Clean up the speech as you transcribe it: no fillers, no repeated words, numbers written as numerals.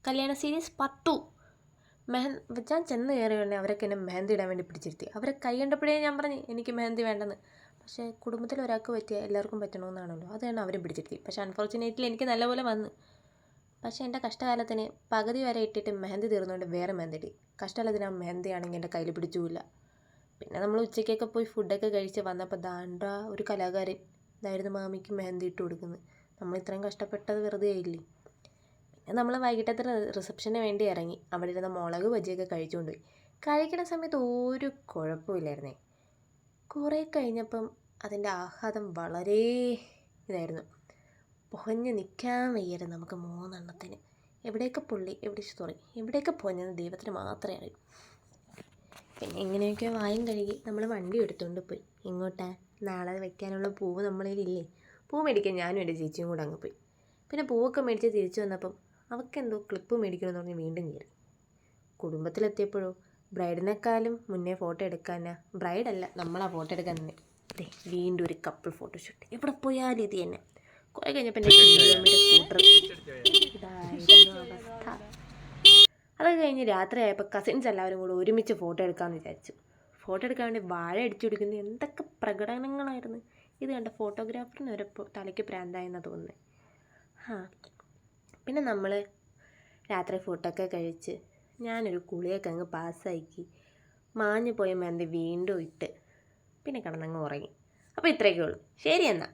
കല്യാണ സീരീസ് 10 ഞാൻ ചെന്ന് കയറിയുടനെ അവരൊക്കെ എന്നെ മെഹന്തി ഇടാൻ വേണ്ടി പിടിച്ചിരുത്തി. അവരെ കൈ കണ്ടപ്പോഴേ ഞാൻ പറഞ്ഞു എനിക്ക് മെഹന്തി വേണ്ടെന്ന്. പക്ഷേ കുടുംബത്തിൽ ഒരാൾക്ക് പറ്റിയ എല്ലാവർക്കും പറ്റണമെന്നാണല്ലോ, അതാണ് അവരെ പിടിച്ചിരുത്തി. പക്ഷേ അൺഫോർച്ചുനേറ്റ്ലി എനിക്ക് നല്ലപോലെ വന്ന്. പക്ഷേ എൻ്റെ കഷ്ടകാലത്തിന് പകുതി വരെ ഇട്ടിട്ട് മെഹന്തി തീർന്നുകൊണ്ട് വേറെ മെഹന്തി ഇട്ടി. കഷ്ടകാലത്തിന് ആ മെഹന്തി ആണെങ്കിൽ എൻ്റെ കയ്യിൽ പിടിച്ചുമില്ല. പിന്നെ നമ്മൾ ഉച്ചയ്ക്കൊക്കെ പോയി ഫുഡൊക്കെ കഴിച്ച് വന്നപ്പോൾ ദാണ്ട ഒരു കലാകാരൻ ഇതായിരുന്നു മാമിക്ക് മെഹന്തി ഇട്ട് കൊടുക്കുന്നത്. നമ്മൾ ഇത്രയും കഷ്ടപ്പെട്ടത് വെറുതെ ആയില്ലേ. പിന്നെ നമ്മൾ വൈകിട്ടത്തെ റിസപ്ഷന് വേണ്ടി ഇറങ്ങി. അവിടെ ഇരുന്ന മുളക് ബജിയൊക്കെ കഴിച്ചുകൊണ്ട് പോയി. കഴിക്കുന്ന സമയത്ത് ഒരു കുഴപ്പമില്ലായിരുന്നേ. കുറേ കഴിഞ്ഞപ്പം അതിൻ്റെ ആഹ്ലാദം വളരെ ഇതായിരുന്നു. പുകഞ്ഞ് നിൽക്കാൻ വയ്യായിരുന്നു നമുക്ക് 3 എണ്ണത്തിന്. എവിടെയൊക്കെ പുകഞ്ഞെന്ന് ദൈവത്തിന് മാത്രമേ അറിയൂ. പിന്നെ എങ്ങനെയൊക്കെ വായും കഴുകി നമ്മൾ വണ്ടി എടുത്തുകൊണ്ട് പോയി. ഇങ്ങോട്ടാ നാളെ വെക്കാനുള്ള പൂവ് നമ്മളതിലില്ലേ. പൂ മേടിക്കാൻ ഞാനും എൻ്റെ ചേച്ചിയും കൂടെ അങ്ങ് പോയി. പിന്നെ പൂവൊക്കെ മേടിച്ച് തിരിച്ചു വന്നപ്പം അവൾക്കെന്തോ ക്ലിപ്പ് മേടിക്കണമെന്ന് പറഞ്ഞ് വീണ്ടും കയറി. കുടുംബത്തിലെത്തിയപ്പോഴോ ബ്രൈഡിനെക്കാളും മുന്നേ ഫോട്ടോ എടുക്കാനാ. ബ്രൈഡല്ല, നമ്മളാ ഫോട്ടോ എടുക്കാൻ തന്നെ. വീണ്ടും ഒരു കപ്പിൾ ഫോട്ടോഷൂട്ട്. എവിടെ പോയാലും ഇത് തന്നെ. കുറേ കഴിഞ്ഞപ്പോൾ എൻ്റെ സ്കൂട്ടർ ഇതായിരുന്നു അവസ്ഥ. അത് കഴിഞ്ഞ് രാത്രി ആയപ്പോൾ കസിൻസ് എല്ലാവരും കൂടെ ഒരുമിച്ച് ഫോട്ടോ എടുക്കാമെന്ന് വിചാരിച്ചു. ഫോട്ടോ എടുക്കാൻ വേണ്ടി വാഴ അടിച്ചു പിടിക്കുന്നത് എന്തൊക്കെ പ്രകടനങ്ങളായിരുന്നു. ഇത് കണ്ട ഫോട്ടോഗ്രാഫറിന് ഒരു തലയ്ക്ക് പ്രാന്തായെന്നാണ് തോന്നുന്നത്. പിന്നെ നമ്മൾ രാത്രി ഫുഡൊക്കെ കഴിച്ച് ഞാനൊരു കുളിയൊക്കെ അങ്ങ് പാസ്സാക്കി മാഞ്ഞു പോയ മെഹന്തി വീണ്ടും ഇട്ട് പിന്നെ കിടന്നങ്ങ് ഉറങ്ങി. അപ്പോൾ ഇത്രയൊക്കെ ഉള്ളൂ. ശരി എന്നാൽ.